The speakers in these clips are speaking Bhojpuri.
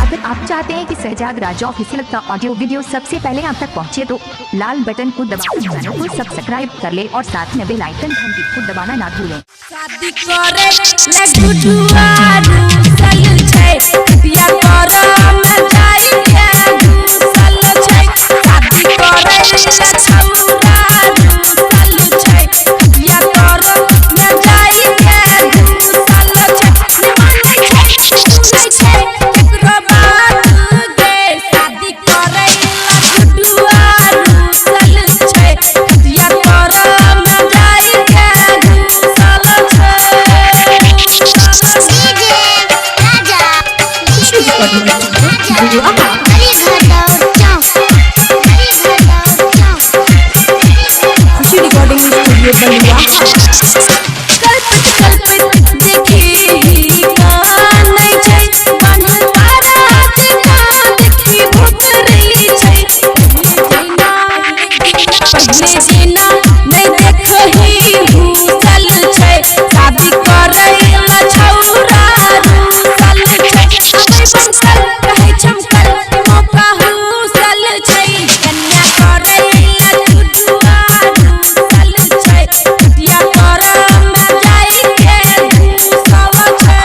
अगर आप चाहते हैं कि सहजाग राजा ऑफिशियल का ऑडियो वीडियो सबसे पहले आप तक पहुंचे तो लाल बटन को दबाकर चैनल को सब्सक्राइब कर ले और साथ में बेल आइकन घंटी को दबाना ना भूलें। शादी करे ले गुडुआरू सल छै बिया कर में जाई के घुसल छै। शादी करे ले छौरारू सल छै बिया कर में जाई के घुसल छै। निमन छै एकरो बात गे शादी करे ले गुडुआरू सल छै बिया कर में जाई के घुसल छै। खुशी रिकॉर्डिंग स्टूडियो बलिया। कल्पित देखी ही कान नहीं छै बनल बारात का देखी भुतरी छै। पहले जीना नहीं देखही हुसल छै शादी करे ला छौरारू सल छै। अबै बंसल कहै चमकल मौका हुसल छै कन्या करे ला गुडुआरू सल छै बिया कर में जाई के घुसल छै।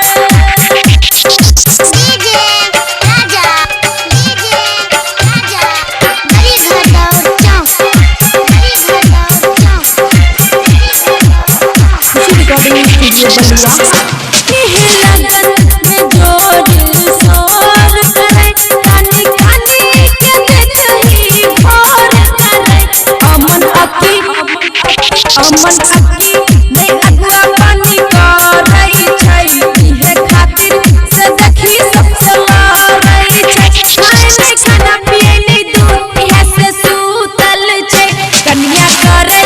खुशी रिकॉर्डिंग स्टूडियो बलिया। केहे लगन में जोर शोर करे कानी कानी के देखही भोर करे। अमन अकी ने अगुआ पानी करई छै इहे खातिर से देखी सबसे लड़ई छै। खाए नहीं खाना पिए नहीं दूध इहे से सूतल छै कन्या करे